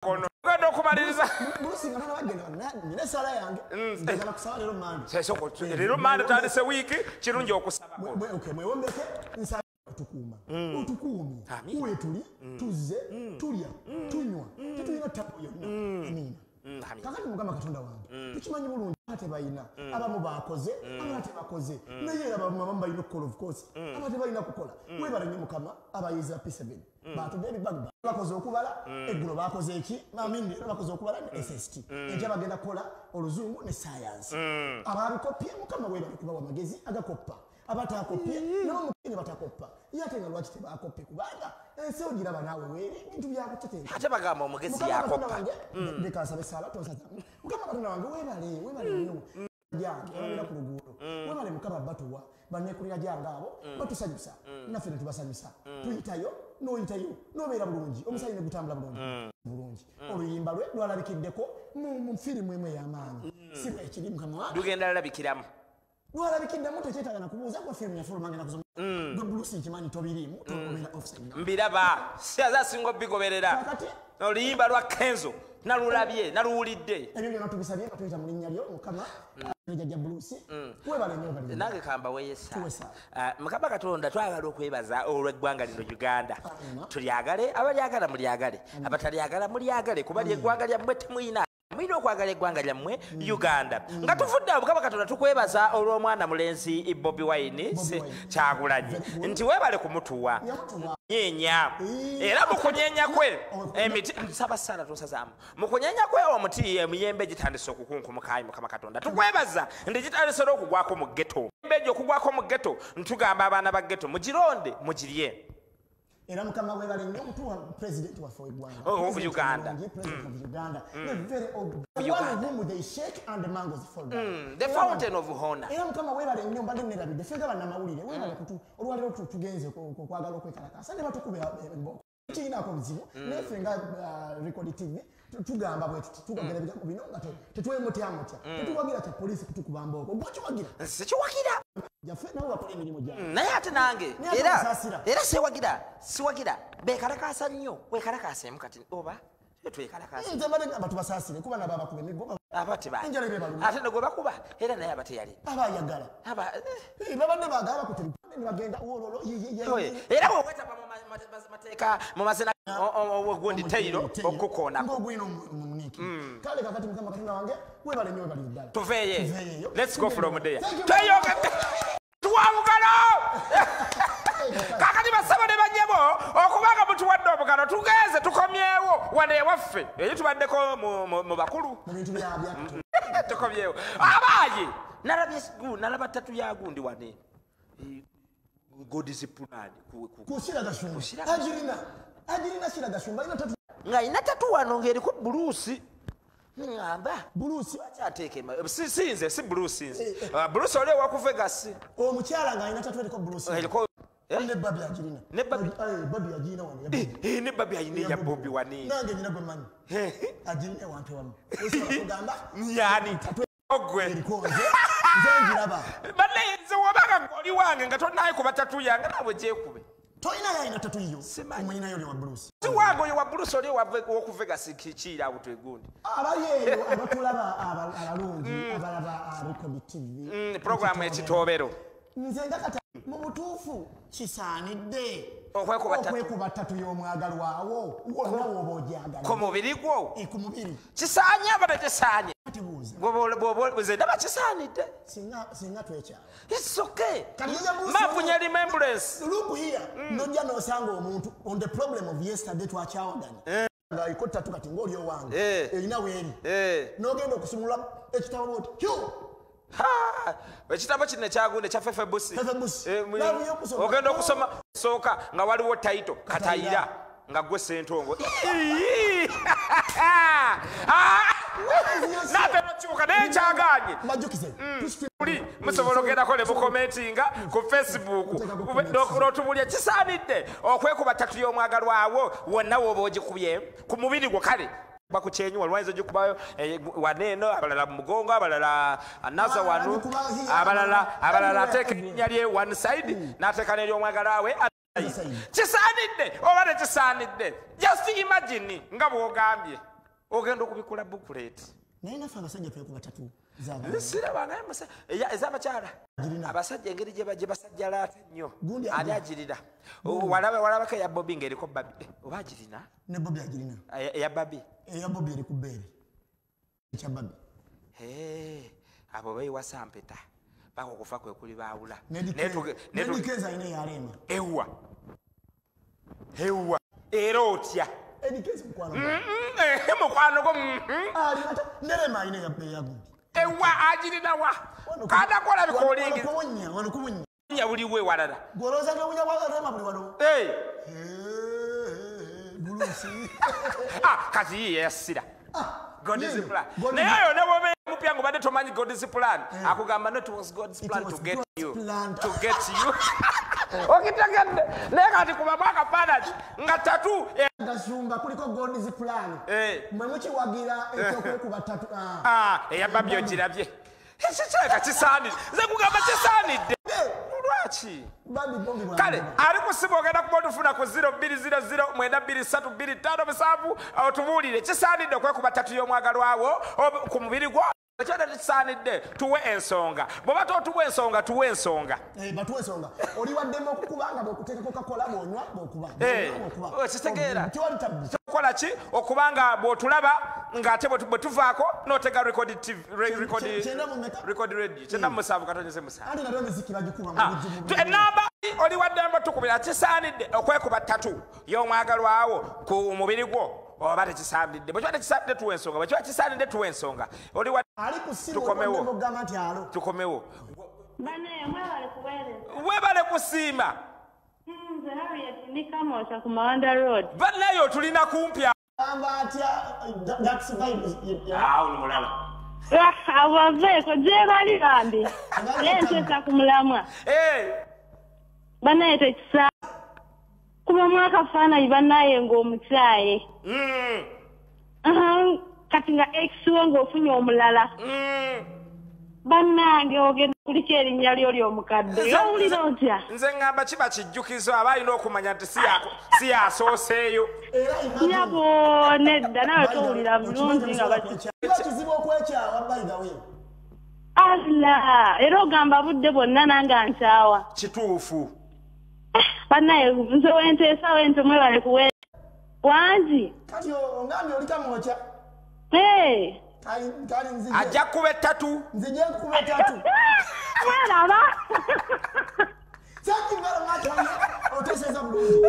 kono gano kumaliriza Bruce ngana bagenda nina sala yange ndagala kusaba lero mande seso ko lero mande tandise wiki kirungi okusaba okay mwewombeke nsaba tukuma utukumi uwe tuli tuze tulya tunywa tetulina tapo yonna amina kakati mugamba katonda wange tukimanyi bulungi ate bayina abamu bakoze abate bakoze naye era bamamba ino call of course abate bayina kukola webale nnyo mukama abayiza P7 batudde bibagba bakoze okubala eggulo bakoze eki mamindi bakoze okubala SST eja bagenda kola oluzungu ne science ababikopye mukama webale kuba wa magezi agakoppa abatakopye nabo mukini batakoppa yate nga lwaki tebakopye kubanga ensi ogira banawe were bintu byakutetera ate bagamba omugezi yakoppa bekasabe sala tosaza mukama katonda wange webale nnyo jange abira ku luguudo webale mukama batuwa banekulira jange abo batusanyusa naffe netubasanyusa tuyitayo noyitayo nobeera bulungi omusayi ne gutambula bulungi oluyimba lwe lwalabikiddeko mu firimu emu ey'amaanyi si bwekiri mukama lugenda lalabikiramu lwalabikiddemu tekyetaaga nakubuuza kwa firimu yafuluma ngenda kuzoma gwe bulusi nkimanyi tobiriimu tobeera offside mbiraba siaza singa obigoberera oluyimba lwa Kenzo nalulabye naluwulidde ebyo byonna tubisabye nga tuyita mu linnya lyo mukama jajja bulusi webale nnyo bali nange kamba weyesa mukama katonda twagala okwebaza olw'eggwanga lino Uganda tulyagale abalyagala mulyagale abatalyagala mulyagale kuba ly'eggwanga lyammwe temuyina mwina okwagala eggwanga lyammwe Uganda nga tuvudde awo mukama katonda tukwebaza olw'omwana mulenzi Bobi Wine Kyagulanyi nti weebale kumutuwa nyenya era mukunyenya kwe emiti nsabasala tosazaamu mukunyenya kwe omuti emiyembe gitandise okukunkumukayi mukama katonda tukwebaza ndi gitandise okugwako mu ghetto embejo okugwako mu ghetto ntugamba abaana ba ghetto mugironde mugirye era mukama webale nnyo kutuwa president waffe w'eggwanga Uganda president of Uganda very old one whom they shake and the mangoes fall down the fountain of honor era mukama webale nnyo mbadde nerabidde fenga bannamawulire webale olwaliro tugenze kwagala okwekalakasa ne batukube emboko kirinako buzibu naye fenga Record TV tugamba bwe tugambira ebigambo bino nga tetwemutya tetuwagira kya polisi kutukuba mboko bwakiwagira sikiwagira jaffe nabo bakola emirimu gyabwe naye ate nange era siwagira bekalakasa nnyo wekalakaseemu kati oba twekalakasa nze mbadde ngamba tubasaasire kuba nabo abakuba emigo abati ba enjala ebebalu ate ne gwe bakuba era naye abateyali abayagala babadde bagala kuteri bagenda wololo era bw'okweta mateeka mu mazina ogundi tayiro okukoona ng'ogwina omuniki kale kakati mukama katonda wange webale nnyo webali ddala tuveeyo let's go from there tweyoge tuwabugalo kakati basaba ne banyebo okubanga mutuwadde obugalo tugenze tukomyewo wane ewaffe eyo tubaddeko mu bakulu mu bintu byabya tukomyewo abaayi nalaba ttatu ya gundi wane godisipulani kusira gashumba ajirina shira gashumba ina tatu nga ina tatu wano ng'eriko buluusi ngamba buluusi akyateeke sinze si buluusi nze buluusi oli ewa ku Vegas omukyala nga ina tatu eriko buluusi eriko ne babi ajirina ne babi ajirina wano ne babi ayine ya Bobi Wine nange nyina gwe manyi ajirina wantu wamu kugamba yani ogwe erikonze nzenjiraba bane nze wabanga oli wange nga tonaye kuba tatu yange nawe gyekube toyina yayina tatu iyo omuyina yo wa blues si wange oyo wa blues oli oku Vegas kikiira awo twegundi abayeeyo abatulaba abalungi abalaba Record TV programu ekitobero nze nga kata mu butuufu kisaanidde okwekuba ttatu y'omwagalwawo wonna w'oba ogyagala ku mubiri gwo ku mubiri kisaanye aba tekisaanye buuza nze ndaba kisaanidde singa twekyala it's okay mafunya remembrance look here nojja n'osanga omuntu on the problem of yesterday twakyawaganya nga iko ttatu kati ng'oli owange erina weeri n'ogenda okusumulwa ekitabo oti ekitabo kino ekyagunde kya Fefe Busi ogenda okusoma sooka nga waliwo tayito katayira nga gwe Ssentongo nate nokyuka naye kyaganye uli musobola ogendako ne mukomentinga ku Facebook n'otubulya kisaanidde okwekuba ttatu y'omwagalwawo wonna w'oba ogikubye ku mubiri gwo kale bakukyenyuwa lwaizo gikubayo waneeno abalala mu mugongo abalala anaza wanu abalala ateeka erinnya lye one side n'ateeka n'eryomwagalawe kisaanidde oba tekisaanidde just imagine nga bw'ogambye ogenda okubikula booklet naye naffe abasajja twekuba tatu sirabanga ez'abakyala abasajja engeri gye basajja laata nnyo ani agirina walabako eya bobi ng'eriko babi oba agirina ne bobi agirina eya babi eya bobi eri ku bbeere ekya babi abo bayiwasa mpeta paka okufa kwe kuli baawula nedikeza alina eyaleema ewa era otya edikeza mukwano gwo nerema alina eyagundi ewa agirina wa kadakola bikolinginya buli we walala gwolooza nowunya bwarema buli wano kati yiye yassira God's plan. Naye ne wobe mupya ngo bade tomanyi God's plan. Akugamba no, it was God's plan to get you. To get you. Okitagende. Naye kati kuba mwaka panaji nga tatu ngazumba kuliko God's plan. Mwe mukiwagira ekyo kuba tatu. Eya babyo ogirabye. Ekikyeka kisaanidde. Nze kugamba kisaanidde. Lwaki? Kale ali kusiba ogenda kuba otufuna ku 0200 otubuulire kisaanidde okwekuba tatu y'omwagalwawo ku mubiri gwo ekyona tekisaanidde tuwe ensonga bw'oba totuwa ensonga tuwe ensonga batuwe ensonga oli waddemu okukubanga bw'okuteekako kakola bw'onywa bw'okuba kitegeera okola ki okubanga bw'otulaba ng'ate bwe tuvaako n'otega record radio kyenda mu musanvu katonyeze musanvu enamba oli waddemba tukubira kisaanidde okwekuba ttatu y'omwagalwawo ku mubiri gwo oba tekisaanidde bwe kiba tekisaanidde tuwa ensonga bwe kiba kisaanidde tuwa ensonga oli tukomewo webale kusiima bannayo tulina kumpya avaveeko gyebali bambi nentesa ku mulamwa bannaye tekisa kuba mwakafaananyi bannaye ng'omukyaye kati nga ekissiwo ng'ofunye omulala bannange ogenda kuliko erinnya lyo ly'omukadde owulira otya nze ŋŋamba kiba kijjukizo aba alina okumanya nti si yasooseeyo nyabo nedda nawe towulira bulungi nga kizibu okwekyawa bayigawe alla era ogamba budde bwonna nanga nkyawa kituufu bannaye nze wenteesawo ente mwebale kuwe wangi kati ongambye oli kamwokya ajja kuba ettatu nzija kuba ettatu mweraba oteseza bulungi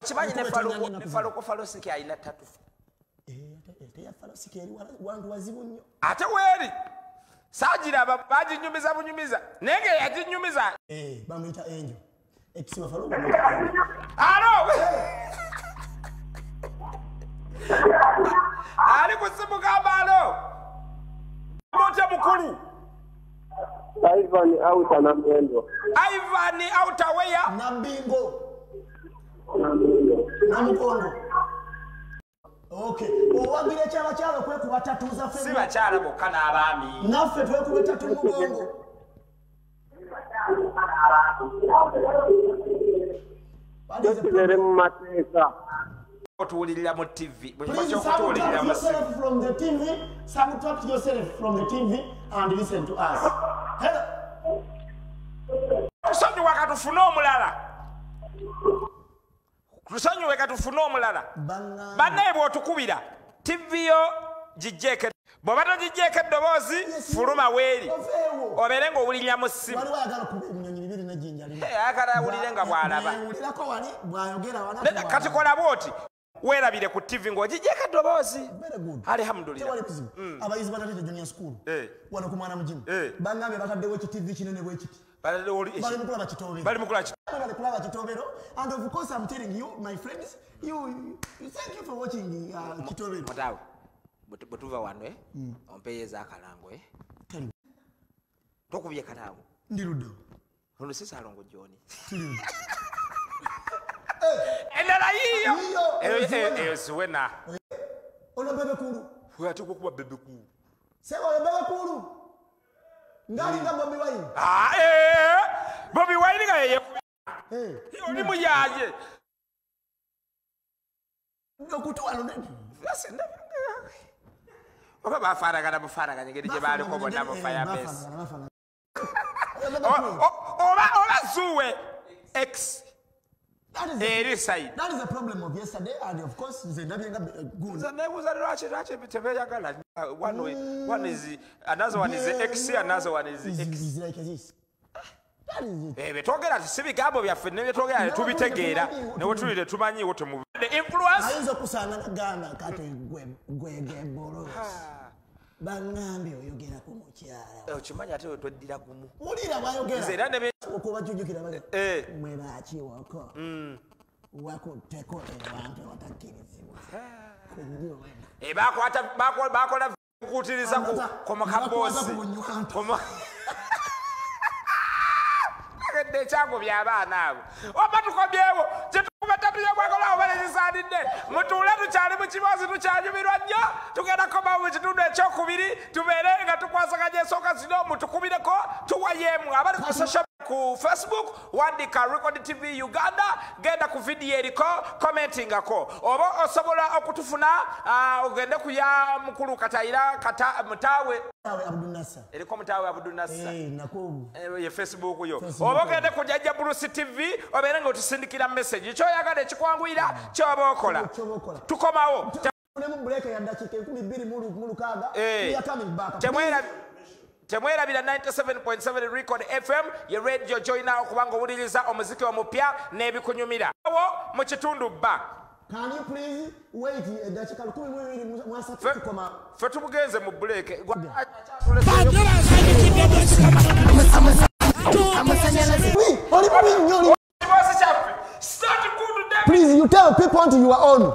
kimanyi ne falokofalosiki alina ttatu teya falosiki eri wantu wazibu nnyo ate weeri saagiraba baginyumiza bunyumiza naye nga yaginyumiza bamuyita enjo ekisiba alo ali kusimuka alo motya mukulu Ivan Auta Nambendo. Ivan Auta weya Nambingo Namukondo. Okay, owagire kyaba kyalo kwekuba tatuza ffe si bakyala bokka n'abaami naffe twekuba tatu mugongo Tutere mu mateeka otuwulirira mu TV Please subtract from the TV, subtract yourself from the TV and listen to us. Hello. Tusonyiwe katufune omulala. Tusonyiwe katufune omulala. Bannaye bw'otukubira TV yo gijjeeke. Bw'oba togijjeeko eddoboozi fuluma weeri. Obeere ng'owulirira mu ssimu. Waliwo ayagala okuba ebinyonyi bibiri n'ejjinja limu. Ayagala awulire nga bw'alaba. Awulirako wali bw'ayogera wana. Kati kola bw'oti. Weerabire ku TV ng'ogijjeeko eddoboozi. Alhamdulillah. Abayizi batatete junior school. Wano ku mwana mugimu. Bangambye bataddewo ekitivi kinene bwe kiti. Bali mu kulaba kitobero. Bali mu kulaba kitobero. And of course I'm telling you, my friends, you thank you for watching kitobero. Matawe. Bwetuva wano ompeeyeza akalango tokubye kalango. Ndi ludda. Ono si Salongo John. Endala yiyo. Eyo siwena. Ono bebe kulu. Ate kuba bebe kulu. Sewa bebe kulu. Ngali nga Bobi Wine. Bobi Wine nga yeye. Oli muyaje. Okutuwa lunene. oba bafaanagana bufaanaganye ngeri gye baaliko bonna mu Firebase oba zuwe X That is the problem of yesterday, and of course, the Nabianga good. One is another one is X, another one is X. Is like this. That is it. We talk about civic abo ya fene talk about to be tegera ne wotulire tumanyi wote mu the influence ayinza kusanga nagamba kato gwege bolo bangambi oyogera ku mukyala okimanyi ate twaddira gumu mulira bayogera zera ne okuba jujukira bale mwe baachi wako wako teko abantu watakirizibwa bakola kutiriza ku makabosi de chango by'abaana abo oba tukomyewo gye tukubatatu yakwakola obalirisaanidde mutuule tukyali mu kibozi tukyanyumirwa nnyo tugenda komawo mu kitundu ekyokubiri tubeere nga tukwasaganya ensonga zino mutukubireko tuwayeemu abali ku social ku Facebook wandika Record TV Uganda genda ku video eriko commentingako oba osobola okutufuna ogende kuya mukulu Katayira kata mutawe Abdunasa eriko mutawe Abdunasa nakubu ye Facebook yo oba ogende ku Jajja Bruce TV obeere nga otusindikira message kyo yagala ekikwanguyira kyoba okola tukomawo mu break ya dakika 12 mu kaga ya coming back temwerabira 97.7 Record FM ye radio joina okubanga owuliriza omuziki omupya n'ebikunyumira awo mu kitundu bba. Can you please wait a dakika 12 mwasatu tukoma fe tubugenze mu break please you tell people unto your own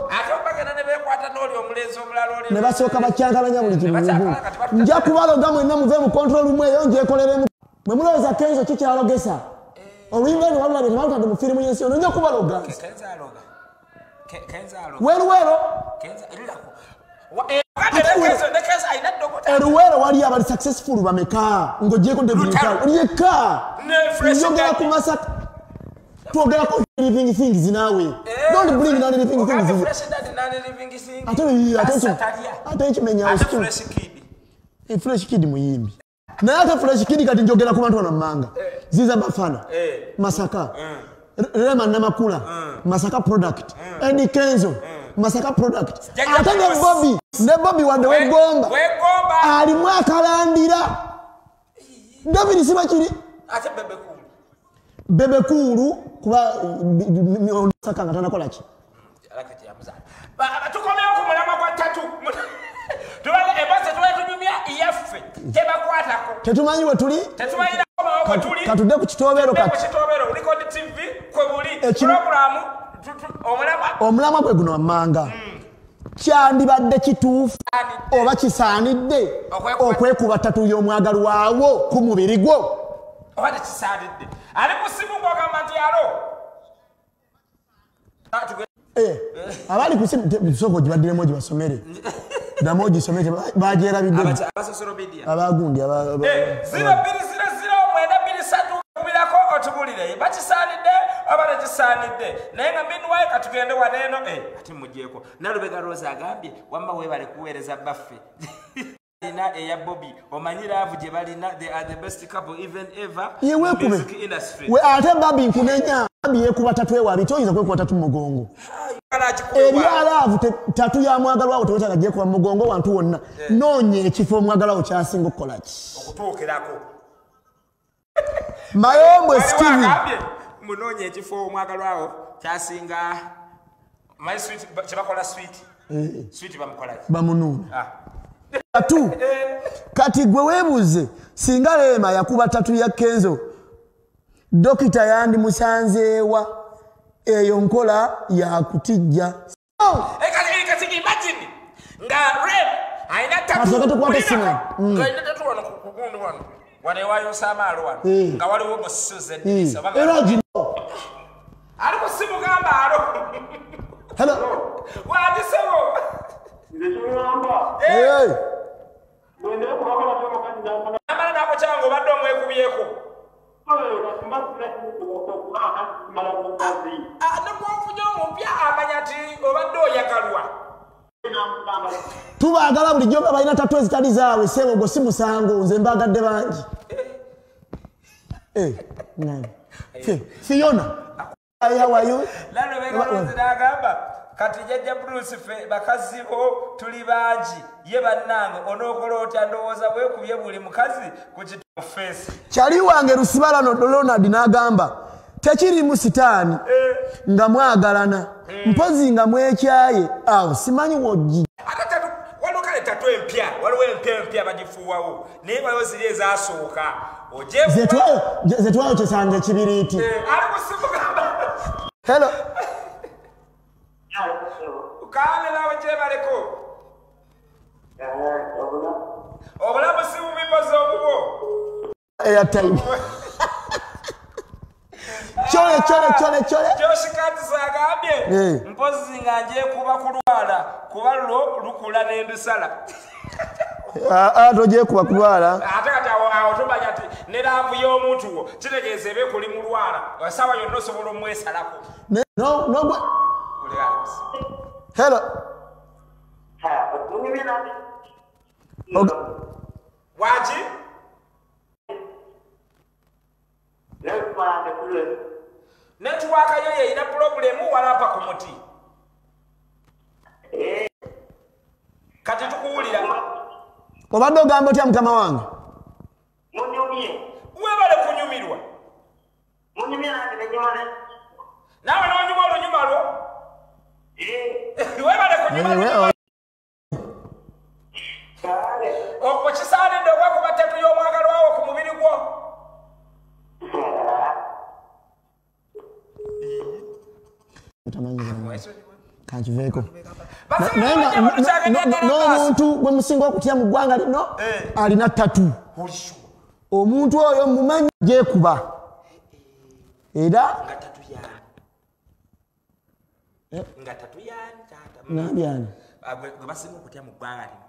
ne basooka bakyankalanya buli kibugu nja kubaloga mwenna muve mu control room eyo njekoleremu mwe mulowooza Kenzo kikyalogesa oluyimba lwe walulabye tebalutadde mu firimu y'ensi ono nja kubaloga weruwero eruwero wali abali successful bameka ng'ogyeko yekka njogera ku Masaka twogera ku living things nawe don't bring non living things ate ekimenya fresh kid muyimbi naye ate fresh kid kati njogera ku bantu bano Manga Ziza Bafana Masaka Rema Namakula Masaka product Eddie Kenzo Masaka product ate ne Bobby wande wegomba alimu akalandira David Sibakiri ate Bebe Kulu kuba Masaka ngatana kola ki alakati amuzana tukomeo ku mulama kwa tatu tuwale ebase tunyumya yaffe tebakwatako tetumanyi we tuli katudde ku kitobero Record TV kwe buli program omulama gwe guno Manga kyandibadde kituufu oba kisaanidde okwekuba ttatu y'omwagalwa waawo ku mubiri gwo oba tekisaanidde ali ku simu gw'ogamba nti alo abali ku simu soko gibaddiremu gibasomere damo gisomere bagyerabidde abagundi 0200 kubirako otubulire bakisaanidde oba tekisaanidde naye nga meanwhile katugende waneeno ati mugyeko Nalubega Rose agambye wamma weebale kuweereza baffe ina eya Bobby omanyi laavu gye balina they are the best couple even ever in the music industry we ate Bobby nkunenya Bobby yekuba tatu ewa bitoyiza kwekuba tatu mugongo ebya laavu tatu ya mwagalwawo tewetaaga gyekuba mugongo wantu wonna noonya ekifo omwagalwawo kyasinga okukola ki okutuukirako Mayombe Steve munoonya ekifo omwagalwawo kyasinga my sweet kyebakola sweet bamukola bamunuuna tatu kati gwe weebuze singa Lema yakuba tatu ya Kenzo dokita yandi musanzeewa eyo nkola yakutijja kati imagine nga Rem aina tatu wanewayo Samaalo wano nga waliwo musuze Denisa ali ku simu gamba alo hello wadisebo amala nako kyange obadde omwekubyeko ne bwofunye omupya amanya nti obadde oyagalwa Tubaagala bulijjo nga balina tatu ezitali zaabwe ssebo gwe si musango nze mbaagadde bangi. Fiona. How are you? Lano begaloziragamba kati jjajja Bruce fe bakazi bo tuli bangi ye bannange onookola otya ndowooza bwekubye buli mukazi ku kitufeesi. Kyali wange Lusibala no Ronald n'agamba tekirimu sitaani nga mwagalana mpozi nga mwekyaye awo simanyi wojji. Waliwo kale tatu empya waliwo empya bagifuuwawo naye waliwo ziri ezasooka zetwayo kyesanga ekibiriiti. Hello. Ukaane nawe gyebaleko obulamu si bubipoza obubo airtime chole Joshikati agambye mpozi nga ngyekuba kulwala kuba lukula n'endusala togyekuba kulwala ate kati awo tomanya ati ne laavu y'omuntu wo kitegeeza ebe kuli mulwala sawa yonna osobola omwesalako. Hello. Waji? Network yo ina problem walapa ku muti. Kati tukuwulira. Obadde ogamba otya mukama wange? Munyumye. Webale kunyumirwa. Munyumye nati nenyumane. Nawe n'onyuma olunyuma lwo? Webale kunyumirwa. Okukisaanidde okwakuba ttatu y'omwagalwawo ku mubiri gwo. Kankiveeko. N'omuntu gwe musinga okutya mu ggwanga lino alina ttatu. Omuntu oyo mumanyi gyekuba. Era nga tatu yaani taata. Nabyani. Gwe basinga okutya mu ggwanga lino.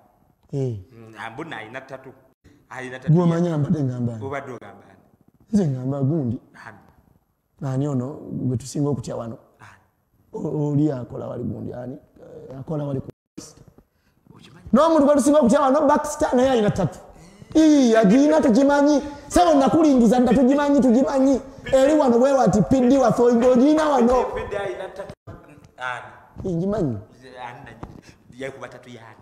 Mbona alina ttatu. Gwe omanyi ambadde ngamba. Obadde ogamba ani? Nze ngamba gundi. Ani ono gwe tusinga okutya wano? Oli akola wali gundi ani? Akola wali ku. N'omuntu gwe tusinga okutya wano Baxter naye alina ttatu. Agirina tugimanyi. Sebo nakulingiza nda tugimanyi. Eri wano bwe wati piddi waffe ng'ogirina wano. Piddi alina ttatu. Ngimanyi. Yekuba ttatu yaani.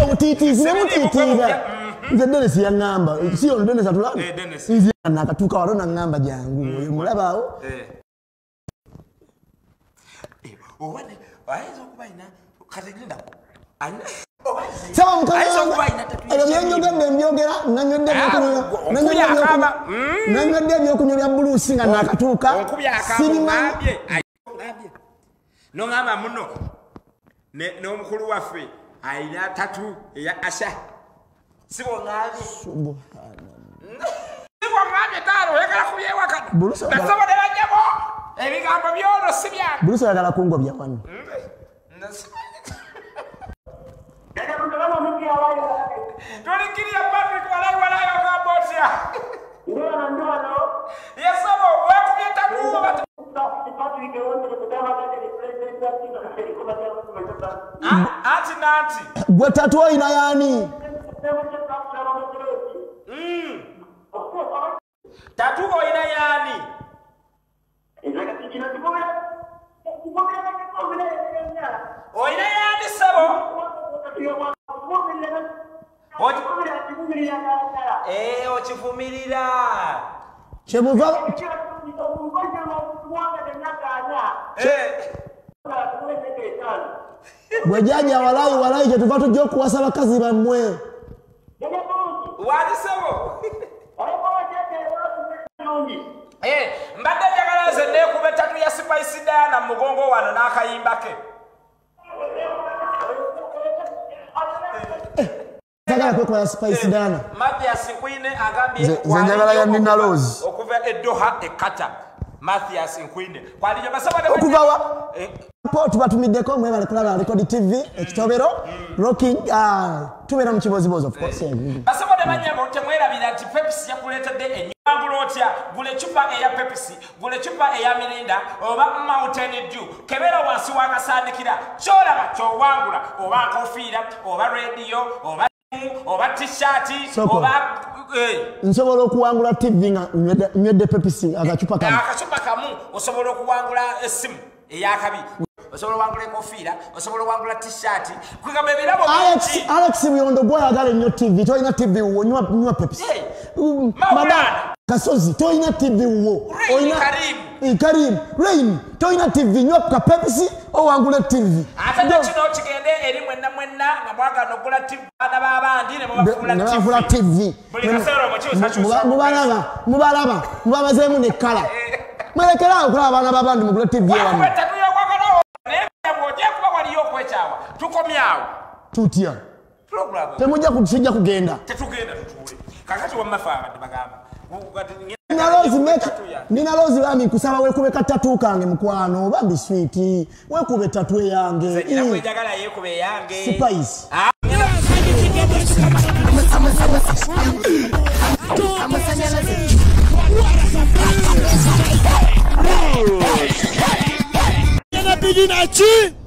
Obutiitiizi ne mutiitiira. Nze Dennis yaŋŋamba. Si ono Dennis atulaba? Nze nakatuuka wano naŋŋamba jangu. Mulaba awo? Owane ayinza okuba alina kati genda Sawa mukama ebyo byenjogedde mbyogera nanywedde ebyokunywa bya buluusi nga nakatuuka sirimanyi noŋŋamba muno n'omukulu waffe alina ttatu eya Asha siboŋŋambye taalo oyagala kubyewakana nasobole bajjamo ebigambo byono si byange buluusi oyagala kungobya wano tulikiriya Patrick walayi ogamba otya yesabo wekubye takuba anti nanti gwe tatu oyina yaani tatu oyina yaani oyina yaani sabo okivumirira kyemuva bwe jjajja walayi kyetuva tujja okuwasa bakazi bammwe wali sabo mbadde njagala nze neekuba ettatu ya Spice Diana mu mugongo wano n'akayimba ke sagala kwekola Spice Diana Mathias Nkwine agambye nze njagala ya Nina Rose okuva e Doha e Qatar Mathias Nkwine kwali basaba okuva wa port batumiddeko mwebale kulaba Record TV ekitobero rocking tubeera mu kibozibozi of course basaba ne banyabo temwerabira nti Pepsi yakuleetedde ennywangulo otya gula ecupa eya Pepsi gula ecupa eya Mirinda oba Mountain Dew kebera wansi wakasandikira kyolaba kyowangula oba nkofiira oba radio oba t-shirt oba nsobola okuwangula TV nga nywedde Pepsi akacupa kamu osobola okuwangula essimu eyakabi osobola wangula enkofiira osobola wangula t-shirt kwigamba ebirabo Alex Byondo bwayagala ennyo TV toyina TV wo nywa Pepsi Kasozi toyina TV wo oyina Karim Rain toyina TV nywa ka Pepsi owangula TV ate kino kigende eri mwenna nga mwagala okugula TV bana babandi ne mubafula TV mubabazeemu ne kala mwelekera okulaba abaana babandi mugula TV ewamu tukomyawo tutya temujja kusijja kugenda tetugenda tutule kakati wamafanga bagamba Nina Lozi bami kusaba wekube katatu kange mukwano bambi sweet wekube tatu yange njagala yekube yange spice Yana bidina chi